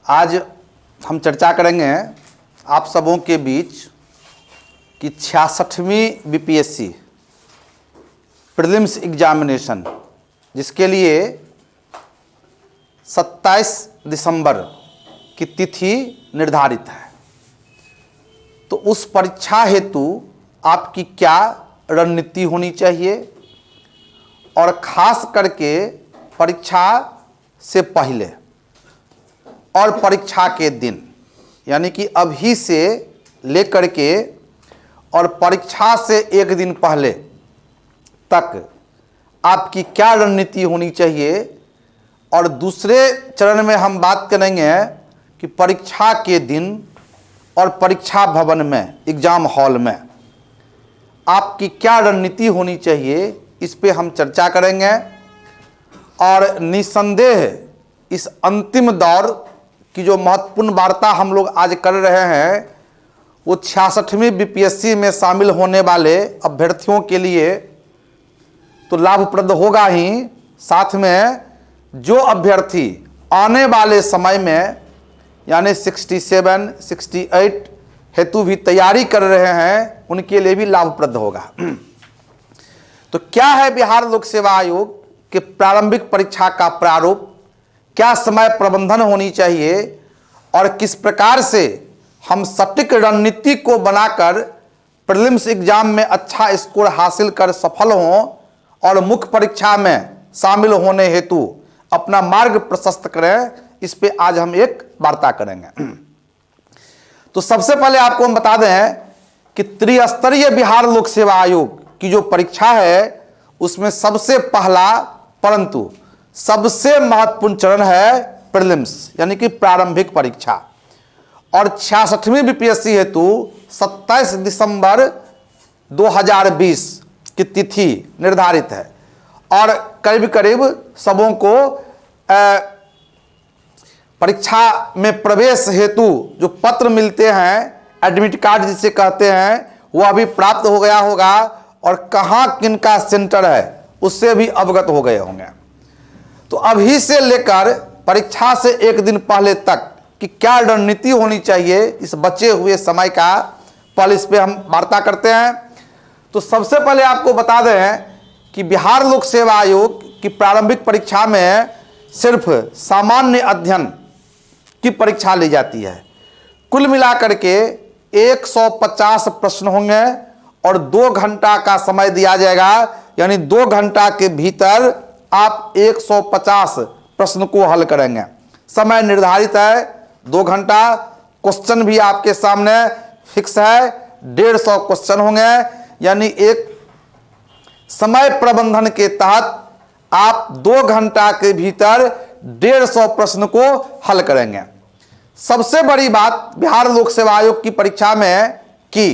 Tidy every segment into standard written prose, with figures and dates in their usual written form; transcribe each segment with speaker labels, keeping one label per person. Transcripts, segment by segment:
Speaker 1: आज हम चर्चा करेंगे आप सबों के बीच कि 66वीं बीपीएससी प्रीलिम्स एग्जामिनेशन जिसके लिए 27 दिसंबर की तिथि निर्धारित है, तो उस परीक्षा हेतु आपकी क्या रणनीति होनी चाहिए और ख़ास करके परीक्षा से पहले और परीक्षा के दिन, यानी कि अभी से लेकर के और परीक्षा से एक दिन पहले तक आपकी क्या रणनीति होनी चाहिए। और दूसरे चरण में हम बात करेंगे कि परीक्षा के दिन और परीक्षा भवन में, एग्ज़ाम हॉल में आपकी क्या रणनीति होनी चाहिए, इस पे हम चर्चा करेंगे। और निसंदेह इस अंतिम दौर की जो महत्वपूर्ण वार्ता हम लोग आज कर रहे हैं वो 66वीं बीपीएससी में शामिल होने वाले अभ्यर्थियों के लिए तो लाभप्रद होगा ही, साथ में जो अभ्यर्थी आने वाले समय में यानी 67, 68 हेतु भी तैयारी कर रहे हैं उनके लिए भी लाभप्रद होगा। तो क्या है बिहार लोक सेवा आयोग के प्रारंभिक परीक्षा का प्रारूप, क्या समय प्रबंधन होनी चाहिए और किस प्रकार से हम सटीक रणनीति को बनाकर प्रीलिम्स एग्जाम में अच्छा स्कोर हासिल कर सफल हों और मुख्य परीक्षा में शामिल होने हेतु अपना मार्ग प्रशस्त करें, इस पे आज हम एक वार्ता करेंगे। तो सबसे पहले आपको हम बता दें कि त्रिस्तरीय बिहार लोक सेवा आयोग की जो परीक्षा है उसमें सबसे पहला परंतु सबसे महत्वपूर्ण चरण है प्रीलिम्स यानी कि प्रारंभिक परीक्षा। और 66वीं बीपीएससी हेतु 27 दिसंबर 2020 की तिथि निर्धारित है और करीब करीब सबों को परीक्षा में प्रवेश हेतु जो पत्र मिलते हैं, एडमिट कार्ड जिसे कहते हैं, वो अभी प्राप्त हो गया होगा और कहाँ किनका सेंटर है उससे भी अवगत हो गए होंगे। तो अभी से लेकर परीक्षा से एक दिन पहले तक कि क्या रणनीति होनी चाहिए इस बचे हुए समय का, पहले इस पे हम वार्ता करते हैं। तो सबसे पहले आपको बता दें कि बिहार लोक सेवा आयोग की प्रारंभिक परीक्षा में सिर्फ सामान्य अध्ययन की परीक्षा ली जाती है। कुल मिलाकर के 150 प्रश्न होंगे और 2 घंटा का समय दिया जाएगा, यानी 2 घंटा के भीतर आप 150 प्रश्न को हल करेंगे। समय निर्धारित है 2 घंटा। क्वेश्चन भी आपके सामने फिक्स है, 150 क्वेश्चन होंगे, यानी एक समय प्रबंधन के तहत आप 2 घंटा के भीतर 150 प्रश्न को हल करेंगे। सबसे बड़ी बात बिहार लोक सेवा आयोग की परीक्षा में कि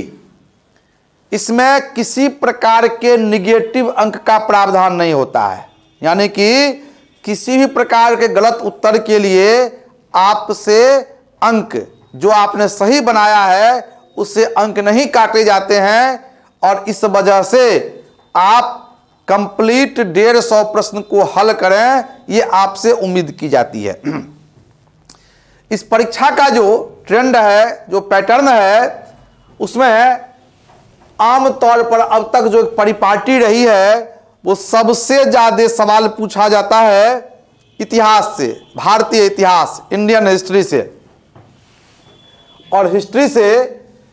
Speaker 1: इसमें किसी प्रकार के निगेटिव अंक का प्रावधान नहीं होता है, यानी कि किसी भी प्रकार के गलत उत्तर के लिए आपसे अंक जो आपने सही बनाया है उससे अंक नहीं काटे जाते हैं और इस वजह से आप कंप्लीट 150 प्रश्न को हल करें, ये आपसे उम्मीद की जाती है। इस परीक्षा का जो ट्रेंड है, जो पैटर्न है, उसमें आमतौर पर अब तक जो परिपाटी रही है वो सबसे ज्यादा सवाल पूछा जाता है इतिहास से, भारतीय इतिहास, इंडियन हिस्ट्री से। और हिस्ट्री से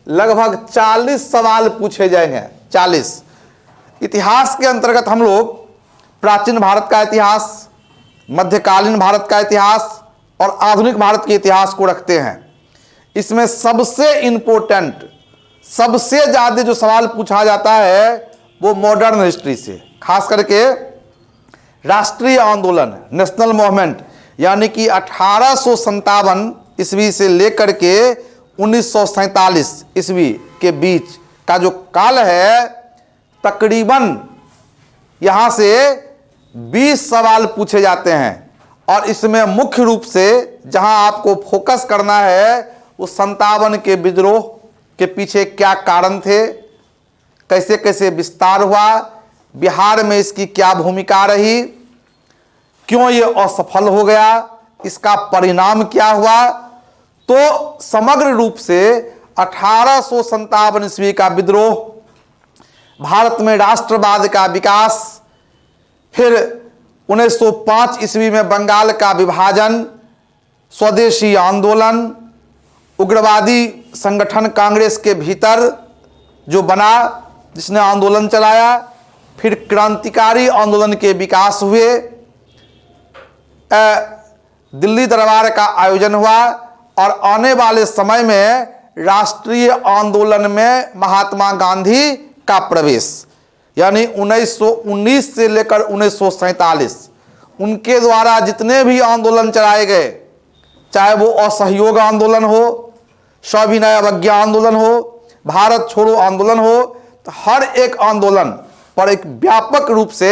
Speaker 1: लगभग 40 सवाल पूछे जाएंगे, 40। इतिहास के अंतर्गत हम लोग प्राचीन भारत का इतिहास, मध्यकालीन भारत का इतिहास और आधुनिक भारत के इतिहास को रखते हैं। इसमें सबसे इंपॉर्टेंट, सबसे ज्यादा जो सवाल पूछा जाता है वो मॉडर्न हिस्ट्री से, खास करके राष्ट्रीय आंदोलन, नेशनल मूवमेंट, यानी कि 1857 ईस्वी से लेकर के 1947 ईस्वी के बीच का जो काल है, तकरीबन यहां से 20 सवाल पूछे जाते हैं। और इसमें मुख्य रूप से जहां आपको फोकस करना है वो 57 के विद्रोह के पीछे क्या कारण थे, कैसे कैसे विस्तार हुआ, बिहार में इसकी क्या भूमिका रही, क्यों ये असफल हो गया, इसका परिणाम क्या हुआ तो समग्र रूप से 1857 ईस्वी का विद्रोह, भारत में राष्ट्रवाद का विकास, फिर 1905 ईस्वी में बंगाल का विभाजन, स्वदेशी आंदोलन, उग्रवादी संगठन कांग्रेस के भीतर जो बना जिसने आंदोलन चलाया, फिर क्रांतिकारी आंदोलन के विकास हुए, दिल्ली दरबार का आयोजन हुआ और आने वाले समय में राष्ट्रीय आंदोलन में महात्मा गांधी का प्रवेश, यानी 1919 से लेकर 1947 उनके द्वारा जितने भी आंदोलन चलाए गए, चाहे वो असहयोग आंदोलन हो, सविनय अवज्ञा आंदोलन हो, भारत छोड़ो आंदोलन हो, तो हर एक आंदोलन पर एक व्यापक रूप से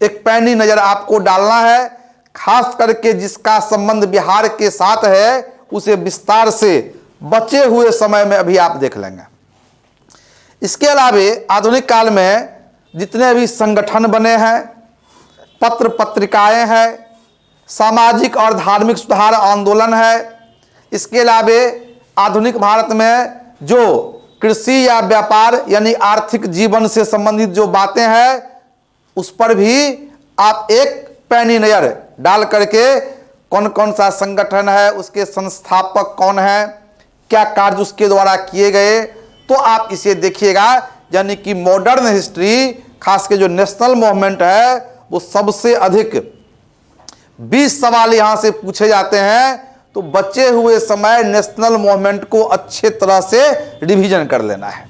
Speaker 1: एक पैनी नजर आपको डालना है। खास करके जिसका संबंध बिहार के साथ है उसे विस्तार से बचे हुए समय में अभी आप देख लेंगे। इसके अलावे आधुनिक काल में जितने भी संगठन बने हैं, पत्र पत्रिकाएं हैं, सामाजिक और धार्मिक सुधार आंदोलन है, इसके अलावे आधुनिक भारत में जो कृषि या व्यापार यानी आर्थिक जीवन से संबंधित जो बातें हैं उस पर भी आप एक पैनी नजर डाल करके कौन कौन सा संगठन है, उसके संस्थापक कौन है, क्या कार्य उसके द्वारा किए गए, तो आप इसे देखिएगा। यानी कि मॉडर्न हिस्ट्री, खास के जो नेशनल मूवमेंट है, वो सबसे अधिक 20 सवाल यहां से पूछे जाते हैं। तो बचे हुए समय नेशनल मूवमेंट को अच्छे तरह से रिवीजन कर लेना है।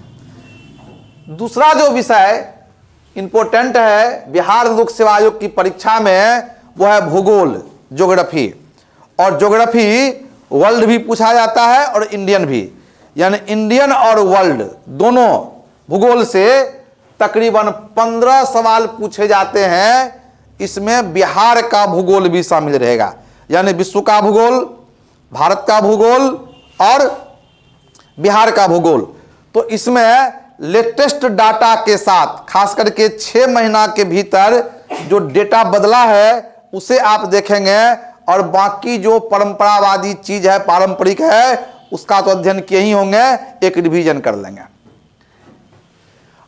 Speaker 1: दूसरा जो विषय इंपॉर्टेंट है बिहार लोक सेवा आयोग की परीक्षा में, वो है भूगोल, ज्योग्राफी। और ज्योग्राफी वर्ल्ड भी पूछा जाता है और इंडियन भी, यानी इंडियन और वर्ल्ड दोनों भूगोल से तकरीबन 15 सवाल पूछे जाते हैं। इसमें बिहार का भूगोल भी शामिल रहेगा, यानी विश्व का भूगोल, भारत का भूगोल और बिहार का भूगोल। तो इसमें लेटेस्ट डाटा के साथ, खास करके 6 महीना के भीतर जो डेटा बदला है उसे आप देखेंगे, और बाकी जो परंपरावादी चीज है, पारंपरिक है, उसका तो अध्ययन किए ही होंगे, एक रिवीजन कर लेंगे।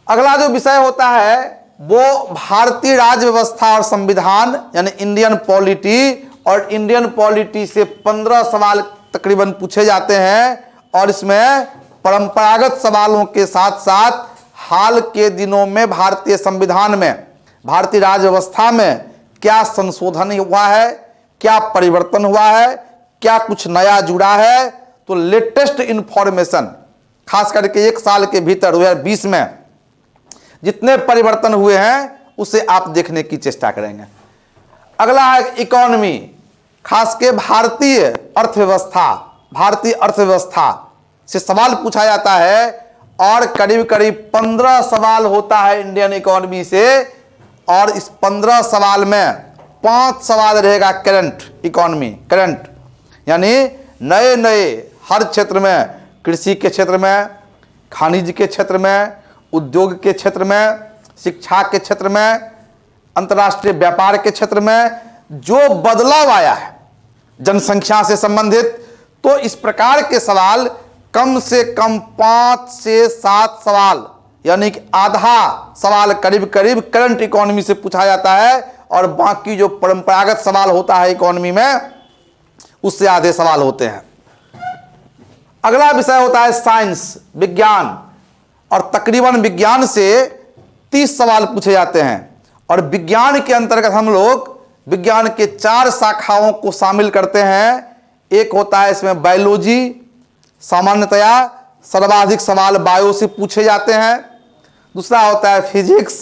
Speaker 1: अगला जो विषय होता है वो भारतीय राज्य व्यवस्था और संविधान, यानी इंडियन पॉलिटी। और इंडियन पॉलिटी से 15 सवाल तकरीबन पूछे जाते हैं, और इसमें परंपरागत सवालों के साथ साथ हाल के दिनों में भारतीय संविधान में, भारतीय राज्य व्यवस्था में क्या संशोधन हुआ है, क्या परिवर्तन हुआ है, क्या कुछ नया जुड़ा है। तो लेटेस्ट इंफॉर्मेशन, खास करके एक साल के भीतर 2020 में जितने परिवर्तन हुए हैं उसे आप देखने की चेष्टा करेंगे। अगला है इकोनॉमी, खास के भारतीय अर्थव्यवस्था, भारतीय अर्थव्यवस्था से सवाल पूछा जाता है, और करीब करीब 15 सवाल होता है इंडियन इकोनॉमी से। और इस 15 सवाल में 5 सवाल रहेगा करंट इकोनॉमी, करंट यानी नए नए हर क्षेत्र में, कृषि के क्षेत्र में, खनिज के क्षेत्र में, उद्योग के क्षेत्र में, शिक्षा के क्षेत्र में, अंतर्राष्ट्रीय व्यापार के क्षेत्र में जो बदलाव आया है जनसंख्या से संबंधित। तो इस प्रकार के सवाल कम से कम 5 से 7 सवाल, यानी कि आधा सवाल करीब करीब करंट इकोनॉमी से पूछा जाता है, और बाकी जो परंपरागत सवाल होता है इकोनॉमी में उससे आधे सवाल होते हैं। अगला विषय होता है साइंस, विज्ञान। और तकरीबन विज्ञान से 30 सवाल पूछे जाते हैं। और विज्ञान के अंतर्गत हम लोग विज्ञान के 4 शाखाओं को शामिल करते हैं। एक होता है इसमें बायोलॉजी, सामान्यतया सर्वाधिक सवाल बायो से पूछे जाते हैं। दूसरा होता है फिजिक्स,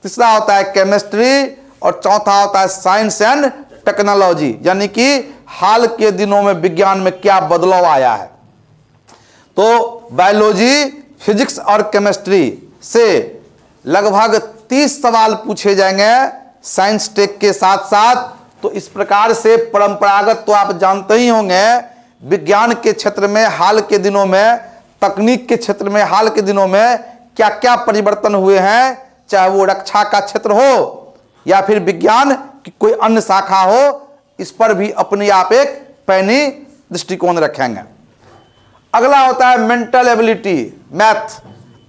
Speaker 1: तीसरा होता है केमिस्ट्री, और चौथा होता है साइंस एंड टेक्नोलॉजी, यानी कि हाल के दिनों में विज्ञान में क्या बदलाव आया है। तो बायोलॉजी, फिजिक्स और केमिस्ट्री से लगभग 30 सवाल पूछे जाएंगे साइंस टेक के साथ साथ। तो इस प्रकार से परंपरागत तो आप जानते ही होंगे, विज्ञान के क्षेत्र में हाल के दिनों में, तकनीक के क्षेत्र में हाल के दिनों में क्या क्या परिवर्तन हुए हैं, चाहे वो रक्षा का क्षेत्र हो या फिर विज्ञान की कोई अन्य शाखा हो, इस पर भी अपने आप एक पैनी दृष्टिकोण रखेंगे। अगला होता है मेंटल एबिलिटी, मैथ।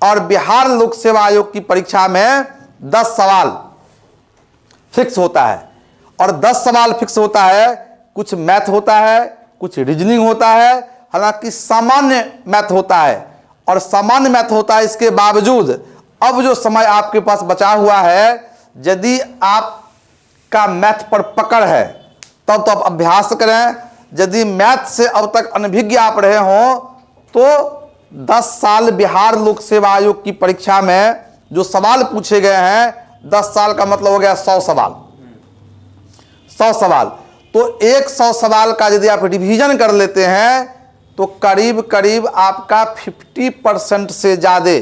Speaker 1: और बिहार लोक सेवा आयोग की परीक्षा में 10 सवाल फिक्स होता है, और 10 सवाल फिक्स होता है। कुछ मैथ होता है, कुछ रीजनिंग होता है, हालांकि सामान्य मैथ होता है, और सामान्य मैथ होता है। इसके बावजूद अब जो समय आपके पास बचा हुआ है, यदि आपका मैथ पर पकड़ है तब तो आप अभ्यास करें। यदि मैथ से अब तक अनभिज्ञ आप रहे हों तो 10 साल बिहार लोक सेवा आयोग की परीक्षा में जो सवाल पूछे गए हैं, 10 साल का मतलब हो गया 100 सवाल। 100 सवाल तो 100 सवाल का यदि आप रिवीजन कर लेते हैं तो करीब करीब आपका 50% से ज़्यादा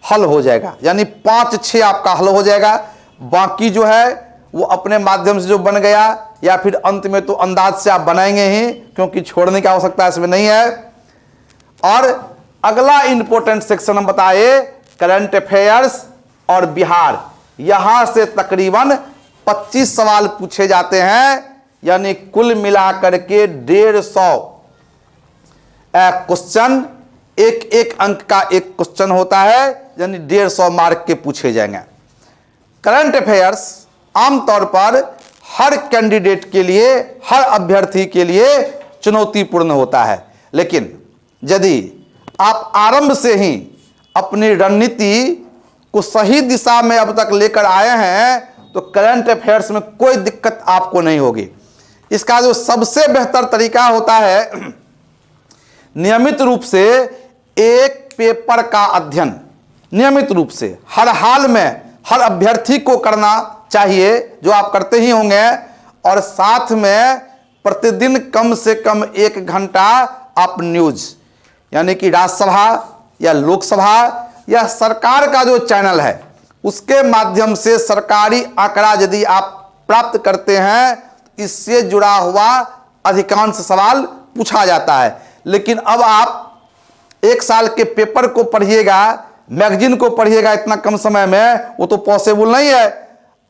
Speaker 1: हल हो जाएगा, यानी 5-6 आपका हल हो जाएगा। बाकी जो है वो अपने माध्यम से जो बन गया, या फिर अंत में तो अंदाज से आप बनाएंगे ही, क्योंकि छोड़ने की आवश्यकता इसमें नहीं है। और अगला इंपॉर्टेंट सेक्शन हम बताए करंट अफेयर्स और बिहार। यहां से तकरीबन 25 सवाल पूछे जाते हैं, यानी कुल मिलाकर के 150 क्वेश्चन, एक अंक का एक क्वेश्चन होता है, यानी 150 मार्क के पूछे जाएंगे। करंट अफेयर्स आमतौर पर हर कैंडिडेट के लिए, हर अभ्यर्थी के लिए चुनौतीपूर्ण होता है, लेकिन यदि आप आरंभ से ही अपनी रणनीति को सही दिशा में अब तक लेकर आए हैं तो करंट अफेयर्स में कोई दिक्कत आपको नहीं होगी। इसका जो सबसे बेहतर तरीका होता है, नियमित रूप से एक पेपर का अध्ययन नियमित रूप से हर हाल में हर अभ्यर्थी को करना चाहिए, जो आप करते ही होंगे। और साथ में प्रतिदिन कम से कम 1 घंटा आप न्यूज, यानी कि राज्यसभा या लोकसभा या सरकार का जो चैनल है उसके माध्यम से सरकारी आंकड़ा यदि आप प्राप्त करते हैं, इससे जुड़ा हुआ अधिकांश सवाल पूछा जाता है। लेकिन अब आप 1 साल के पेपर को पढ़िएगा, मैगजीन को पढ़िएगा इतना कम समय में, वो तो पॉसिबल नहीं है।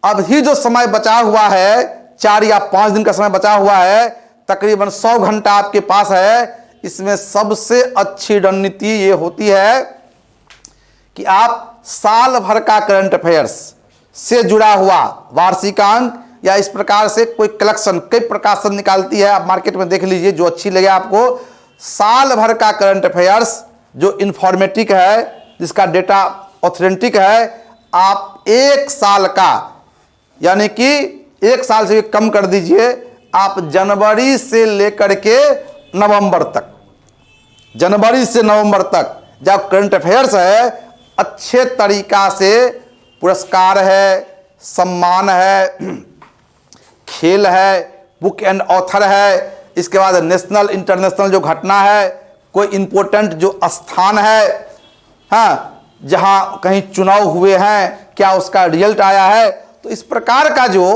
Speaker 1: अभी जो समय बचा हुआ है, 4 या 5 दिन का समय बचा हुआ है, तकरीबन 100 घंटा आपके पास है। इसमें सबसे अच्छी रणनीति ये होती है कि आप साल भर का करंट अफेयर्स से जुड़ा हुआ वार्षिकांक या इस प्रकार से कोई कलेक्शन, कई प्रकाशन निकालती है, आप मार्केट में देख लीजिए जो अच्छी लगे आपको। साल भर का करंट अफेयर्स जो इंफॉर्मेटिक है, जिसका डेटा ऑथेंटिक है, आप 1 साल का, यानी कि 1 साल से कम कर दीजिए, आप जनवरी से लेकर के नवंबर तक, जनवरी से नवंबर तक जब करंट अफेयर्स है, अच्छे तरीका से पुरस्कार है, सम्मान है, खेल है, बुक एंड ऑथर है, इसके बाद नेशनल इंटरनेशनल जो घटना है, कोई इंपॉर्टेंट जो स्थान है, हाँ, जहाँ कहीं चुनाव हुए हैं, क्या उसका रिजल्ट आया है। तो इस प्रकार का जो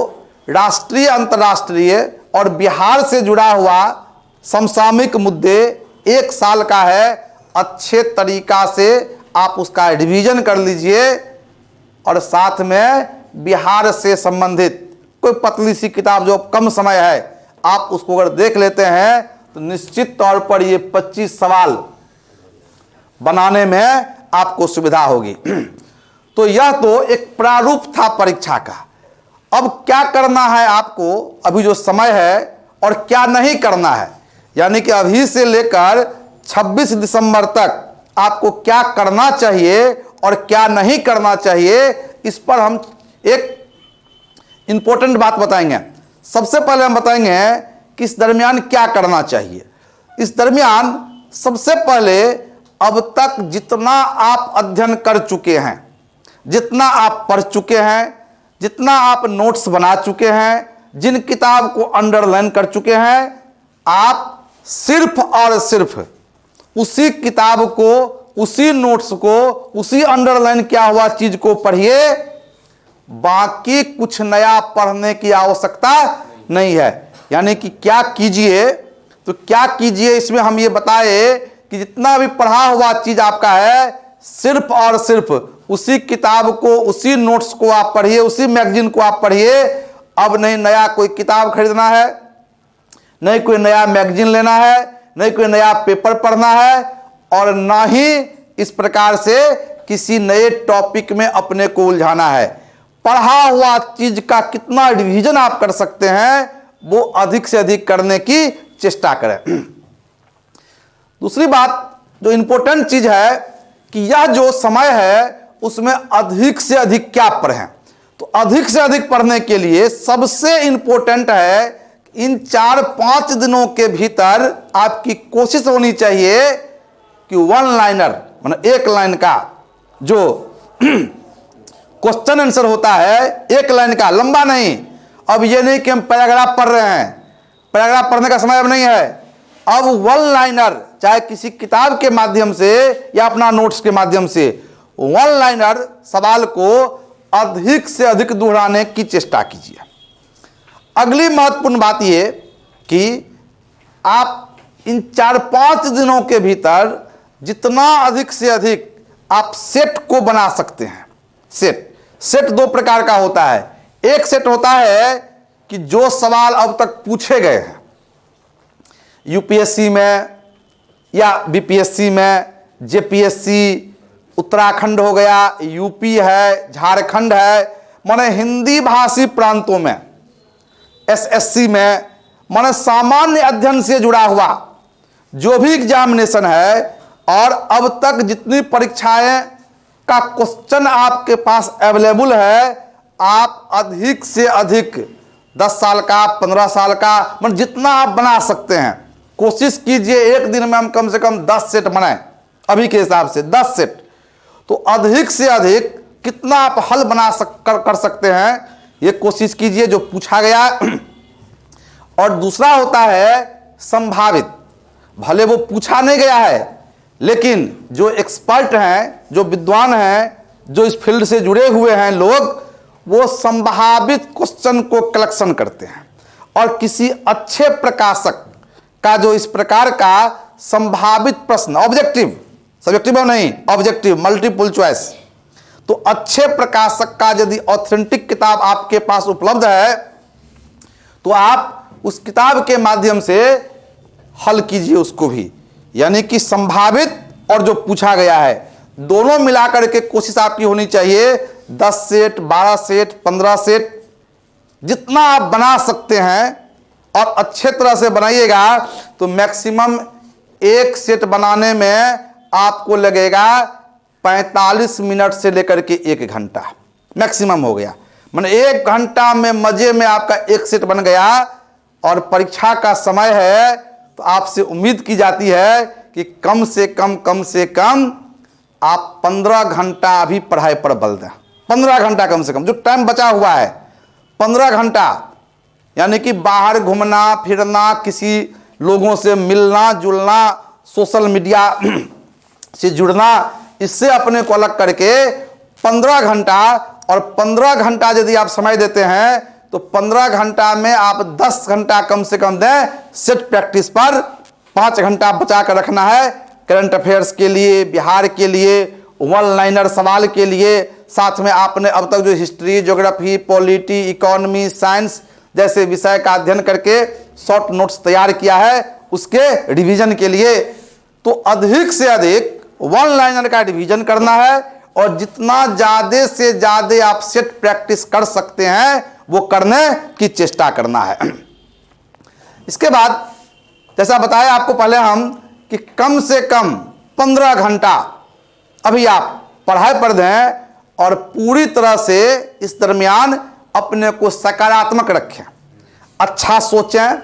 Speaker 1: राष्ट्रीय, अंतर्राष्ट्रीय और बिहार से जुड़ा हुआ समसामयिक मुद्दे 1 साल का है, अच्छे तरीका से आप उसका रिवीजन कर लीजिए। और साथ में बिहार से संबंधित कोई पतली सी किताब जो कम समय है, आप उसको अगर देख लेते हैं तो निश्चित तौर पर ये 25 सवाल बनाने में आपको सुविधा होगी। तो यह तो एक प्रारूप था परीक्षा का। अब क्या करना है आपको, अभी जो समय है, और क्या नहीं करना है, यानी कि अभी से लेकर 26 दिसंबर तक आपको क्या करना चाहिए और क्या नहीं करना चाहिए, इस पर हम एक इंपॉर्टेंट बात बताएंगे। सबसे पहले हम बताएंगे कि इस दरमियान क्या करना चाहिए। इस दरमियान सबसे पहले अब तक जितना आप अध्ययन कर चुके हैं, जितना आप पढ़ चुके हैं, जितना आप नोट्स बना चुके हैं, जिन किताब को अंडरलाइन कर चुके हैं, आप सिर्फ और सिर्फ उसी किताब को, उसी नोट्स को, उसी अंडरलाइन किया हुआ चीज को पढ़िए। बाकी कुछ नया पढ़ने की आवश्यकता नहीं है। यानी कि क्या कीजिए, तो क्या कीजिए, इसमें हम ये बताए कि जितना भी पढ़ा हुआ चीज आपका है, सिर्फ और सिर्फ उसी किताब को, उसी नोट्स को आप पढ़िए, उसी मैगजीन को आप पढ़िए। अब नहीं नया कोई किताब खरीदना है, नहीं कोई नया मैगजीन लेना है, नहीं कोई नया पेपर पढ़ना है और ना ही इस प्रकार से किसी नए टॉपिक में अपने को उलझाना है। पढ़ा हुआ चीज का कितना रिवीजन आप कर सकते हैं वो अधिक से अधिक करने की चेष्टा करें। दूसरी बात जो इंपॉर्टेंट चीज है कि यह जो समय है उसमें अधिक से अधिक क्या पढ़ें। तो अधिक से अधिक पढ़ने के लिए सबसे इंपॉर्टेंट है इन 4-5 दिनों के भीतर आपकी कोशिश होनी चाहिए कि वन लाइनर मतलब एक लाइन का जो क्वेश्चन आंसर होता है, एक लाइन का, लंबा नहीं। अब ये नहीं कि हम पैराग्राफ पढ़ रहे हैं, पैराग्राफ पढ़ने का समय अब नहीं है। अब वन लाइनर, चाहे किसी किताब के माध्यम से या अपना नोट्स के माध्यम से, वन लाइनर सवाल को अधिक से अधिक दोहराने की चेष्टा कीजिए। अगली महत्वपूर्ण बात यह कि आप इन 4-5 दिनों के भीतर जितना अधिक से अधिक आप सेट को बना सकते हैं। सेट 2 प्रकार का होता है। एक सेट होता है कि जो सवाल अब तक पूछे गए हैं यूपीएससी में या बीपीएससी में, जेपीएससी, उत्तराखंड हो गया, यूपी है, झारखंड है, माने हिंदी भाषी प्रांतों में, एसएससी में, माने सामान्य अध्ययन से जुड़ा हुआ जो भी एग्जामिनेशन है और अब तक जितनी परीक्षाएं का क्वेश्चन आपके पास अवेलेबल है, आप अधिक से अधिक 10 साल का, 15 साल का, मतलब जितना आप बना सकते हैं कोशिश कीजिए। एक दिन में हम कम से कम 10 सेट बनाएं, अभी के हिसाब से 10 सेट। तो अधिक से अधिक कितना आप हल कर सकते हैं ये कोशिश कीजिए जो पूछा गया। और दूसरा होता है संभावित, भले वो पूछा नहीं गया है लेकिन जो एक्सपर्ट हैं, जो विद्वान हैं, जो इस फील्ड से जुड़े हुए हैं लोग, वो संभावित क्वेश्चन को कलेक्शन करते हैं और किसी अच्छे प्रकाशक का जो इस प्रकार का संभावित प्रश्न, ऑब्जेक्टिव, सब्जेक्टिव नहीं, ऑब्जेक्टिव मल्टीपल चॉइस, तो अच्छे प्रकाशक का यदि ऑथेंटिक किताब आपके पास उपलब्ध है तो आप उस किताब के माध्यम से हल कीजिए उसको भी। यानी कि संभावित और जो पूछा गया है दोनों मिलाकर के कोशिश आपकी होनी चाहिए 10 सेट, 12 सेट, 15 सेट, जितना आप बना सकते हैं और अच्छे तरह से बनाइएगा तो मैक्सिमम एक सेट बनाने में आपको लगेगा 45 मिनट से लेकर के 1 घंटा मैक्सिमम हो गया। माने 1 घंटा में मजे में आपका एक सेट बन गया और परीक्षा का समय है तो आपसे उम्मीद की जाती है कि कम से कम आप 15 घंटा अभी पढ़ाई पर बल दें। 15 घंटा कम से कम, जो टाइम बचा हुआ है 15 घंटा, यानी कि बाहर घूमना फिरना, किसी लोगों से मिलना जुलना, सोशल मीडिया से जुड़ना, इससे अपने को अलग करके 15 घंटा, और 15 घंटा यदि आप समय देते हैं तो 15 घंटा में आप 10 घंटा कम से कम दें सेट प्रैक्टिस पर। 5 घंटा बचा कर रखना है करंट अफेयर्स के लिए, बिहार के लिए, वन लाइनर सवाल के लिए। साथ में आपने अब तक जो history, geography, polity, economy, science जैसे विषय का अध्ययन करके शॉर्ट नोट्स तैयार किया है उसके रिवीजन के लिए। तो अधिक से अधिक वन लाइनर का रिवीजन करना है और जितना ज्यादा से ज्यादा आप सेट प्रैक्टिस कर सकते हैं वो करने की चेष्टा करना है। इसके बाद जैसा बताया आपको पहले हम कि कम से कम 15 घंटा अभी आप पढ़ाई पर दें और पूरी तरह से इस दरमियान अपने को सकारात्मक रखें, अच्छा सोचें,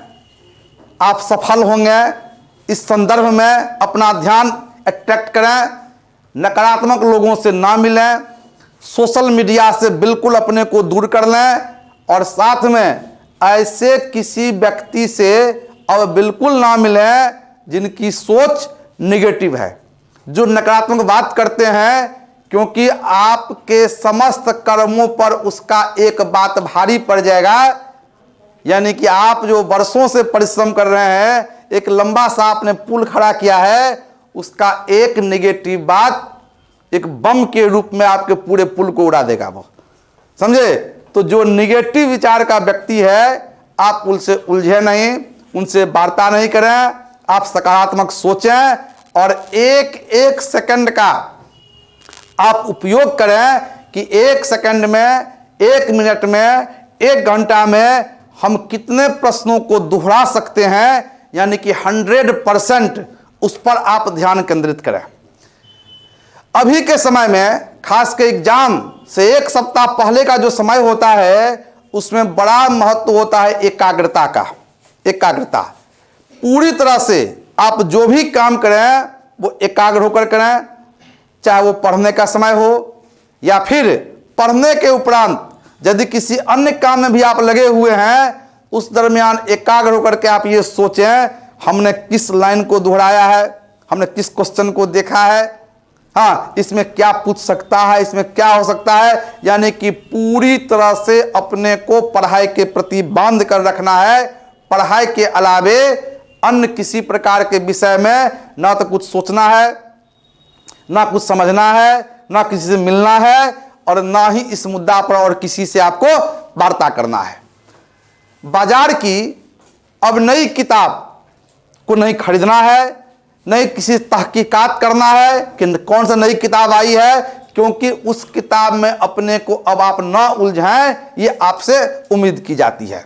Speaker 1: आप सफल होंगे। इस संदर्भ में अपना ध्यान अट्रैक्ट करें, नकारात्मक लोगों से ना मिलें, सोशल मीडिया से बिल्कुल अपने को दूर कर लें और साथ में ऐसे किसी व्यक्ति से अब बिल्कुल ना मिलें जिनकी सोच निगेटिव है, जो नकारात्मक बात करते हैं, क्योंकि आपके समस्त कर्मों पर उसका एक बात भारी पड़ जाएगा। यानी कि आप जो वर्षों से परिश्रम कर रहे हैं, एक लंबा सा आपने पुल खड़ा किया है, उसका एक नेगेटिव बात एक बम के रूप में आपके पूरे पुल को उड़ा देगा वो, समझे। तो जो निगेटिव विचार का व्यक्ति है आप उनसे उलझे नहीं, उनसे वार्ता नहीं करें, आप सकारात्मक सोचें और एक एक सेकंड का आप उपयोग करें कि एक सेकंड में, एक मिनट में, एक घंटा में हम कितने प्रश्नों को दोहरा सकते हैं, यानी कि 100% उस पर आप ध्यान केंद्रित करें। अभी के समय में खास कर एग्जाम से एक सप्ताह पहले का जो समय होता है उसमें बड़ा महत्व होता है एकाग्रता का। एकाग्रता, पूरी तरह से आप जो भी काम करें वो एकाग्र होकर करें, चाहे वो पढ़ने का समय हो या फिर पढ़ने के उपरांत यदि किसी अन्य काम में भी आप लगे हुए हैं, उस दरमियान एकाग्र होकर के आप ये सोचें हमने किस लाइन को दोहराया है, हमने किस क्वेश्चन को देखा है, हाँ इसमें क्या पूछ सकता है, इसमें क्या हो सकता है, यानी कि पूरी तरह से अपने को पढ़ाई के प्रति बांध कर रखना है। पढ़ाई के अलावे अन्य किसी प्रकार के विषय में ना तो कुछ सोचना है, ना कुछ समझना है, ना किसी से मिलना है और ना ही इस मुद्दा पर और किसी से आपको वार्ता करना है। बाजार की अब नई किताब को नहीं खरीदना है, नहीं किसी तहकीकात करना है कि कौन सा नई किताब आई है, क्योंकि उस किताब में अपने को अब आप ना उलझाएं, ये आपसे उम्मीद की जाती है।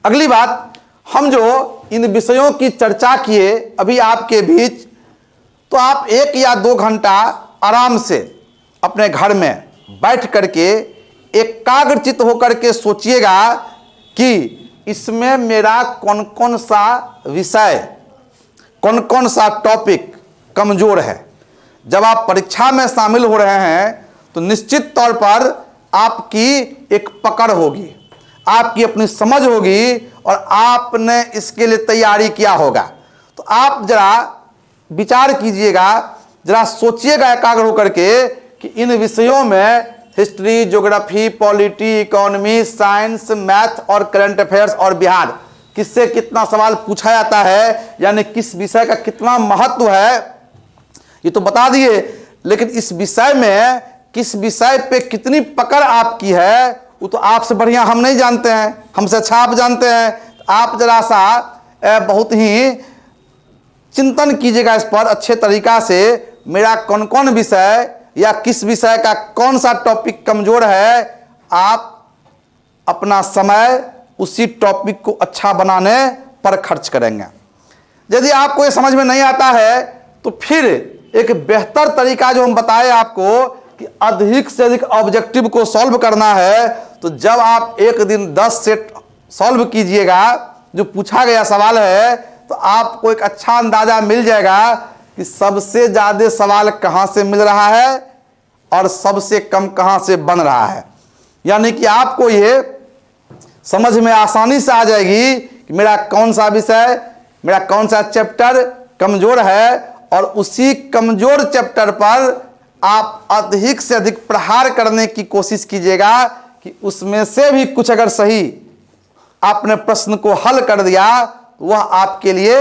Speaker 1: अगली बात, हम जो इन विषयों की चर्चा किए अभी आपके बीच, तो आप 1 या 2 घंटा आराम से अपने घर में बैठ करके एकाग्रचित होकर के सोचिएगा कि इसमें मेरा कौन कौन सा विषय, कौन कौन सा टॉपिक कमजोर है। जब आप परीक्षा में शामिल हो रहे हैं तो निश्चित तौर पर आपकी एक पकड़ होगी, आपकी अपनी समझ होगी और आपने इसके लिए तैयारी किया होगा। तो आप जरा विचार कीजिएगा, जरा सोचिएगा एकाग्र होकर के कि इन विषयों में history, geography, polity, economy, science, math और करंट अफेयर्स और बिहार, किससे कितना सवाल पूछा जाता है, यानी किस विषय का कितना महत्व है, ये तो बता दिए। लेकिन इस विषय में किस विषय पे कितनी पकड़ आपकी है वो तो आपसे बढ़िया हम नहीं जानते हैं, हमसे अच्छा आप जानते हैं। आप जरा सा बहुत ही चिंतन कीजिएगा इस पर अच्छे तरीका से, मेरा कौन कौन विषय या किस विषय का कौन सा टॉपिक कमजोर है। आप अपना समय उसी टॉपिक को अच्छा बनाने पर खर्च करेंगे। यदि आपको ये समझ में नहीं आता है तो फिर एक बेहतर तरीका जो हम बताए आपको कि अधिक से अधिक ऑब्जेक्टिव को सॉल्व करना है, तो जब आप एक दिन 10 सेट सॉल्व कीजिएगा जो पूछा गया सवाल है, तो आपको एक अच्छा अंदाजा मिल जाएगा कि सबसे ज़्यादा सवाल कहाँ से मिल रहा है और सबसे कम कहाँ से बन रहा है। यानी कि आपको ये समझ में आसानी से आ जाएगी कि मेरा कौन सा विषय, मेरा कौन सा चैप्टर कमज़ोर है, और उसी कमज़ोर चैप्टर पर आप अधिक से अधिक प्रहार करने की कोशिश कीजिएगा कि उसमें से भी कुछ अगर सही आपने प्रश्न को हल कर दिया तो वह आपके लिए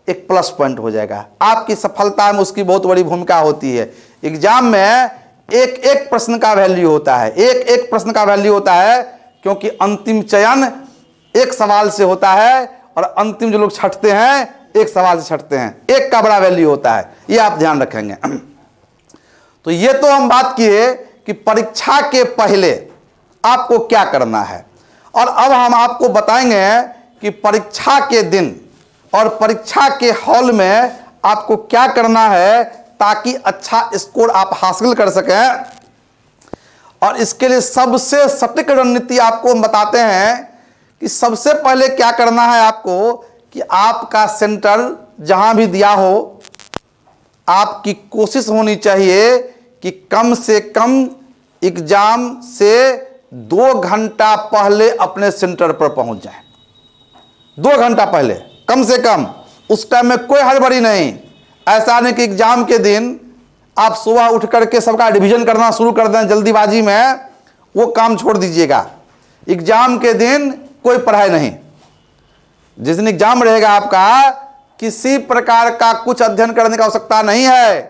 Speaker 1: एक प्लस पॉइंट हो जाएगा। आपकी सफलता में उसकी बहुत बड़ी भूमिका होती है। एग्जाम में एक एक प्रश्न का वैल्यू होता है, एक एक प्रश्न का वैल्यू होता है, क्योंकि अंतिम चयन एक सवाल से होता है और अंतिम जो लोग छटते हैं एक सवाल से छटते हैं, एक का बड़ा वैल्यू होता है, ये आप ध्यान रखेंगे। तो ये तो हम बात किए कि परीक्षा के पहले आपको क्या करना है, और अब हम आपको बताएंगे कि परीक्षा के दिन और परीक्षा के हॉल में आपको क्या करना है ताकि अच्छा स्कोर आप हासिल कर सकें। और इसके लिए सबसे सटीक रणनीति आपको हम बताते हैं कि सबसे पहले क्या करना है आपको कि आपका सेंटर जहां भी दिया हो, आपकी कोशिश होनी चाहिए कि कम से कम एग्जाम से 2 घंटा पहले अपने सेंटर पर पहुंच जाएं। 2 घंटा पहले कम से कम। उस टाइम में कोई हड़बड़ी नहीं। ऐसा नहीं कि एग्जाम के दिन आप सुबह उठ करके सबका रिवीजन करना शुरू कर दें जल्दीबाजी में, वो काम छोड़ दीजिएगा। एग्जाम के दिन कोई पढ़ाई नहीं। जिस दिन एग्जाम रहेगा आपका, किसी प्रकार का कुछ अध्ययन करने का आवश्यकता नहीं है,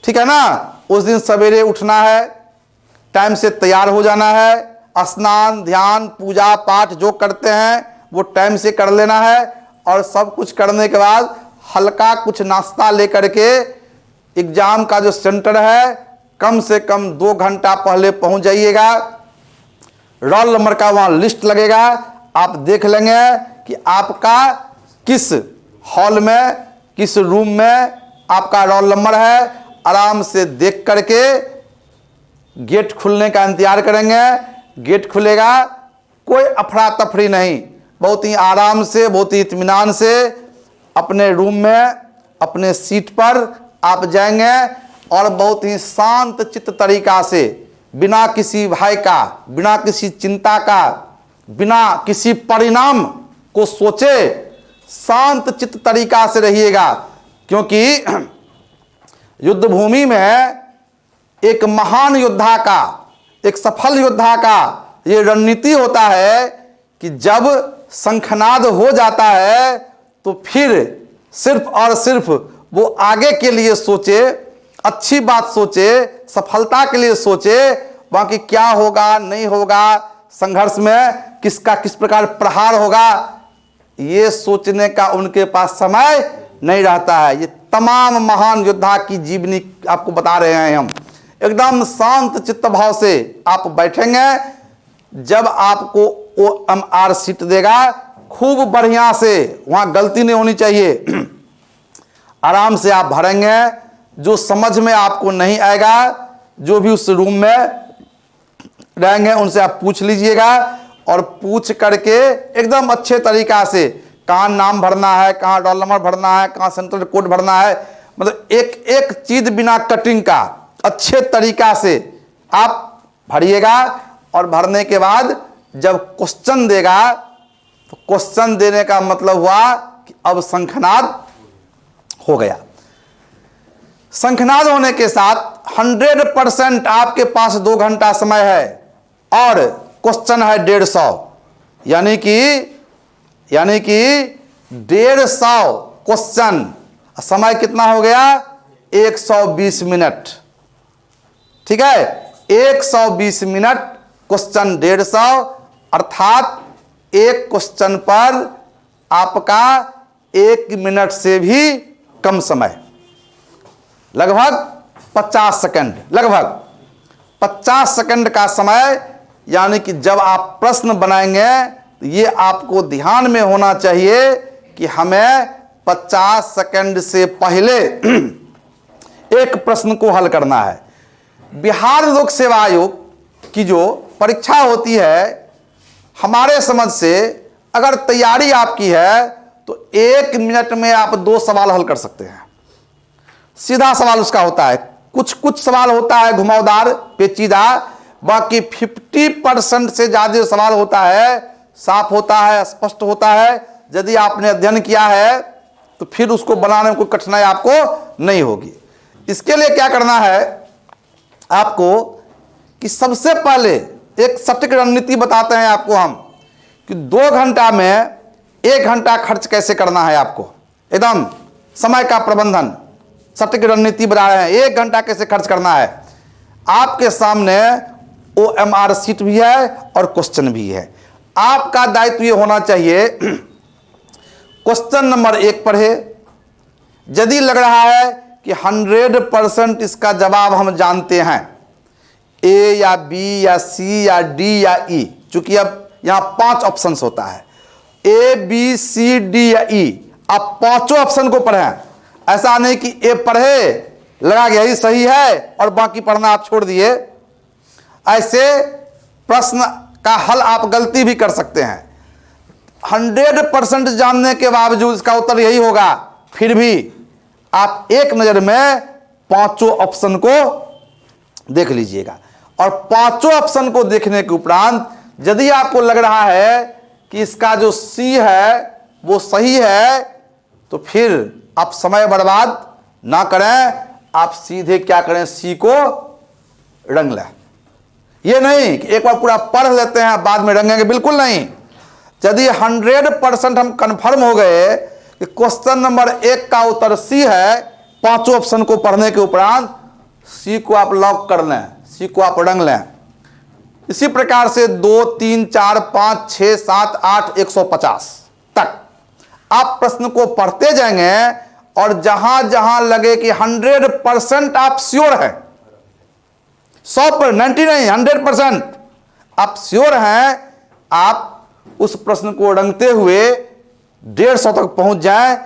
Speaker 1: ठीक है ना। उस दिन सवेरे उठना है, टाइम से तैयार हो जाना है, स्नान ध्यान पूजा पाठ जो करते हैं वो टाइम से कर लेना है, और सब कुछ करने के बाद हल्का कुछ नाश्ता लेकर के एग्जाम का जो सेंटर है कम से कम 2 घंटा पहले पहुंच जाइएगा। रोल नंबर का वहाँ लिस्ट लगेगा, आप देख लेंगे कि आपका किस हॉल में किस रूम में आपका रोल नंबर है। आराम से देख करके गेट खुलने का इंतजार करेंगे। गेट खुलेगा, कोई अफरा तफरी नहीं, बहुत ही आराम से, बहुत ही इत्मीनान से अपने रूम में अपने सीट पर आप जाएंगे और बहुत ही शांत चित्त तरीका से, बिना किसी भय का, बिना किसी चिंता का, बिना किसी परिणाम को सोचे शांत चित्त तरीका से रहिएगा। क्योंकि युद्ध भूमि में एक महान योद्धा का, एक सफल योद्धा का ये रणनीति होता है कि जब शंखनाद हो जाता है तो फिर सिर्फ और सिर्फ वो आगे के लिए सोचे, अच्छी बात सोचे, सफलता के लिए सोचे, बाकी क्या होगा नहीं होगा, संघर्ष में किसका किस प्रकार प्रहार होगा, ये सोचने का उनके पास समय नहीं रहता है। ये तमाम महान योद्धा की जीवनी आपको बता रहे हैं हम। एकदम शांत चित्त भाव से आप बैठेंगे। जब आपको OMR सीट देगा, खूब बढ़िया से, वहां गलती नहीं होनी चाहिए, आराम से आप भरेंगे। जो समझ में आपको नहीं आएगा, जो भी उस रूम में रहेंगे उनसे आप पूछ लीजिएगा और पूछ करके एकदम अच्छे तरीका से कहाँ नाम भरना है, कहाँ रोल नंबर भरना है, कहाँ सेंट्रल कोड भरना है, मतलब एक एक चीज बिना कटिंग का अच्छे तरीका से आप भरिएगा। और भरने के बाद जब क्वेश्चन देगा तो क्वेश्चन देने का मतलब हुआ कि अब शंखनाद हो गया। शंखनाद होने के साथ 100% आपके पास 2 घंटा समय है और क्वेश्चन है 150, यानी कि 150 क्वेश्चन। समय कितना हो गया? 120 मिनट। ठीक है, 120 मिनट, क्वेश्चन 150, अर्थात एक क्वेश्चन पर आपका 1 मिनट से भी कम समय, लगभग 50 सेकंड, लगभग 50 सेकंड का समय। यानी कि जब आप प्रश्न बनाएंगे तो ये आपको ध्यान में होना चाहिए कि हमें 50 सेकंड से पहले एक प्रश्न को हल करना है। बिहार लोक सेवा आयोग की जो परीक्षा होती है, हमारे समझ से अगर तैयारी आपकी है तो 1 मिनट में आप 2 सवाल हल कर सकते हैं। सीधा सवाल उसका होता है, कुछ सवाल होता है घुमावदार, पेचीदा, बाकी 50% से ज्यादा सवाल होता है साफ होता है, स्पष्ट होता है। यदि आपने अध्ययन किया है तो फिर उसको बनाने में कोई कठिनाई आपको नहीं होगी। इसके लिए क्या करना है आपको कि सबसे पहले एक सटीक रणनीति बताते हैं आपको हम कि 2 घंटा में 1 घंटा खर्च कैसे करना है। आपको एकदम समय का प्रबंधन, सटीक रणनीति बता रहे हैं। 1 घंटा कैसे खर्च करना है। आपके सामने OMR सीट भी है और क्वेश्चन भी है। आपका दायित्व ये होना चाहिए, क्वेश्चन नंबर 1 पढ़े। यदि लग रहा है कि 100% इसका जवाब हम जानते हैं, A या B या C या D या E, चूंकि अब यहां 5 ऑप्शंस होता है, A B C D या E, आप 5 ऑप्शन को पढ़ें। ऐसा नहीं कि A पढ़े, लगा गया ही सही है और बाकी पढ़ना आप छोड़ दिए। ऐसे प्रश्न का हल आप गलती भी कर सकते हैं। 100% जानने के बावजूद इसका उत्तर यही होगा, फिर भी आप एक नजर में 5 ऑप्शन को देख लीजिएगा। और 5 ऑप्शन को देखने के उपरांत यदि आपको लग रहा है कि इसका जो C है वो सही है, तो फिर आप समय बर्बाद ना करें, आप सीधे क्या करें, C को रंग लें। ये नहीं कि एक बार पूरा पढ़ लेते हैं बाद में रंगेंगे, बिल्कुल नहीं। यदि 100% हम कंफर्म हो गए कि क्वेश्चन नंबर 1 का उत्तर C है, 5 ऑप्शन को पढ़ने के उपरांत C को आप लॉक कर लें, C को आप रंग लें। इसी प्रकार से 2, 3, 4, 5, 6, 7, 8, 150 तक आप प्रश्न को पढ़ते जाएंगे और जहां जहां लगे कि 100% आप श्योर हैं, 100 99 100% आप श्योर हैं, आप उस प्रश्न को रंगते हुए 150 तक पहुंच जाए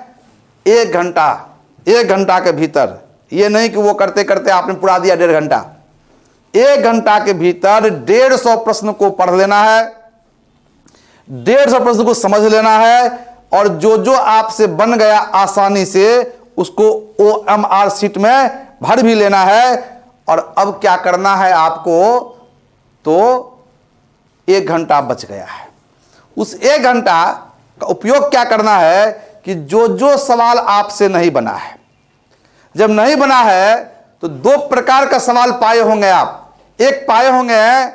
Speaker 1: 1 घंटा के भीतर। ये नहीं कि वो करते करते आपने पुरा दिया 1.5 घंटा। 1 घंटा के भीतर 150 प्रश्न को पढ़ लेना है, 150 प्रश्न को समझ लेना है, और जो जो आपसे बन गया आसानी से उसको OMR शीट में भर भी लेना है। और अब क्या करना है आपको, तो 1 घंटा बच गया है। उस 1 घंटा का उपयोग क्या करना है कि जो जो सवाल आपसे नहीं बना है, जब नहीं बना है तो 2 प्रकार का सवाल पाए होंगे आप। एक पाए होंगे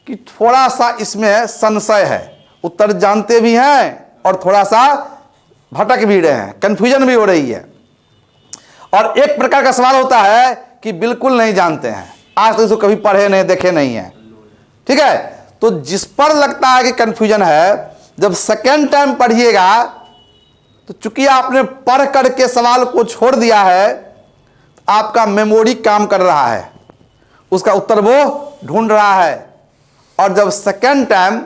Speaker 1: कि थोड़ा सा इसमें संशय है, उत्तर जानते भी हैं और थोड़ा सा भटक भी रहे हैं, कंफ्यूजन भी हो रही है। और एक प्रकार का सवाल होता है कि बिल्कुल नहीं जानते हैं, आज तो इसको कभी पढ़े नहीं, देखे नहीं है। ठीक है, तो जिस पर लगता है कि कंफ्यूजन है, जब सेकेंड टाइम पढ़िएगा तो चूंकि आपने पढ़ करके सवाल को छोड़ दिया है, आपका मेमोरी काम कर रहा है, उसका उत्तर वो ढूंढ रहा है। और जब सेकेंड टाइम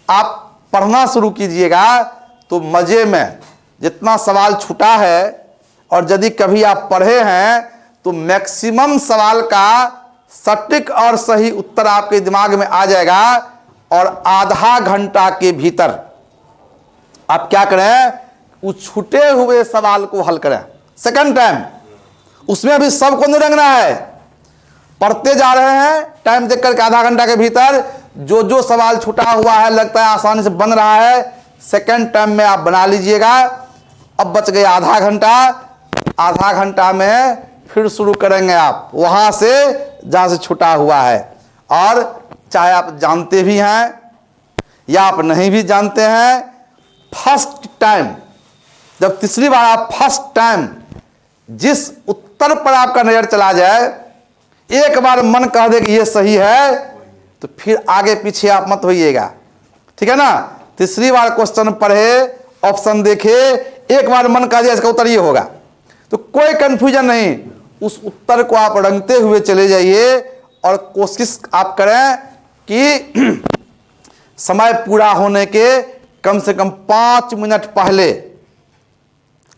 Speaker 1: आप पढ़ना शुरू कीजिएगा तो मजे में जितना सवाल छूटा है, और यदि कभी आप पढ़े हैं तो मैक्सिमम सवाल का सटीक और सही उत्तर आपके दिमाग में आ जाएगा। और आधा घंटा के भीतर आप क्या करें, उस छूटे हुए सवाल को हल करें सेकंड टाइम। उसमें भी सबको नहीं रंगना है, पढ़ते जा रहे हैं, टाइम देख करके आधा घंटा के भीतर जो जो सवाल छूटा हुआ है, लगता है आसानी से बन रहा है, सेकंड टाइम में आप बना लीजिएगा। अब बच गया आधा घंटा। आधा घंटा में फिर शुरू करेंगे आप वहां से जहां से छूटा हुआ है। और चाहे आप जानते भी हैं या आप नहीं भी जानते हैं, फर्स्ट टाइम, जब तीसरी बार आप फर्स्ट टाइम जिस उत्तर पर आपका नजर चला जाए, एक बार मन कह दे कि ये सही है, तो फिर आगे पीछे आप मत होइएगा। ठीक है ना, तीसरी बार क्वेश्चन पढ़े, ऑप्शन देखे, एक बार मन कह दिया इसका उत्तर ये होगा, तो कोई कंफ्यूजन नहीं, उस उत्तर को आप रंगते हुए चले जाइए। और कोशिश आप करें कि समय पूरा होने के कम से कम 5 मिनट पहले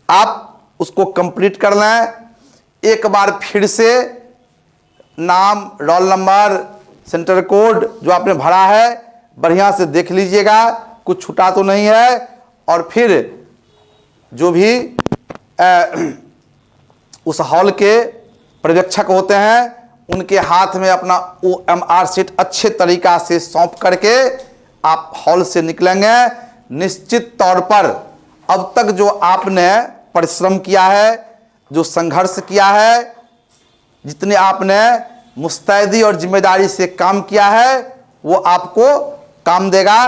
Speaker 1: आप उसको कंप्लीट कर लें। एक बार फिर से नाम, रोल नंबर, सेंटर कोड जो आपने भरा है बढ़िया से देख लीजिएगा, कुछ छूटा तो नहीं है। और फिर जो भी उस हॉल के पर्यवेक्षक होते हैं, उनके हाथ में अपना OMR शीट अच्छे तरीका से सौंप करके आप हॉल से निकलेंगे। निश्चित तौर पर अब तक जो आपने परिश्रम किया है, जो संघर्ष किया है, जितने आपने मुस्तैदी और जिम्मेदारी से काम किया है, वो आपको काम देगा,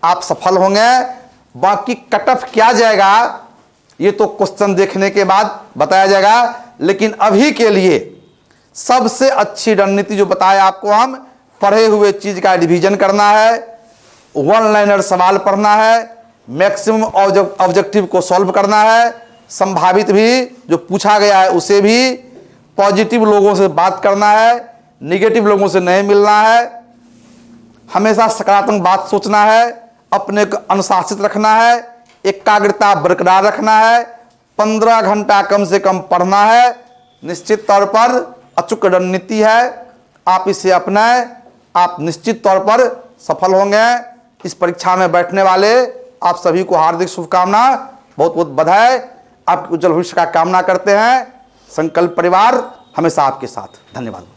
Speaker 1: आप सफल होंगे। बाकी कट ऑफ क्या जाएगा ये तो क्वेश्चन देखने के बाद बताया जाएगा। लेकिन अभी के लिए सबसे अच्छी रणनीति जो बताया आपको, हम पढ़े हुए चीज का रिवीजन करना है, 1 लाइनर सवाल पढ़ना है, मैक्सिमम ऑब्जेक्टिव को सॉल्व करना है, संभावित भी जो पूछा गया है उसे भी, पॉजिटिव लोगों से बात करना है, निगेटिव लोगों से नहीं मिलना है, हमेशा सकारात्मक बात सोचना है, अपने को अनुशासित रखना है, एकाग्रता बरकरार रखना है, 15 घंटा कम से कम पढ़ना है। निश्चित तौर पर अचूक रणनीति है, आप इसे अपनाएं, आप निश्चित तौर पर सफल होंगे। इस परीक्षा में बैठने वाले आप सभी को हार्दिक शुभकामना, बहुत बहुत बधाई, आपके उज्जवल भविष्य का कामना करते हैं। संकल्प परिवार हमेशा आपके साथ। धन्यवाद।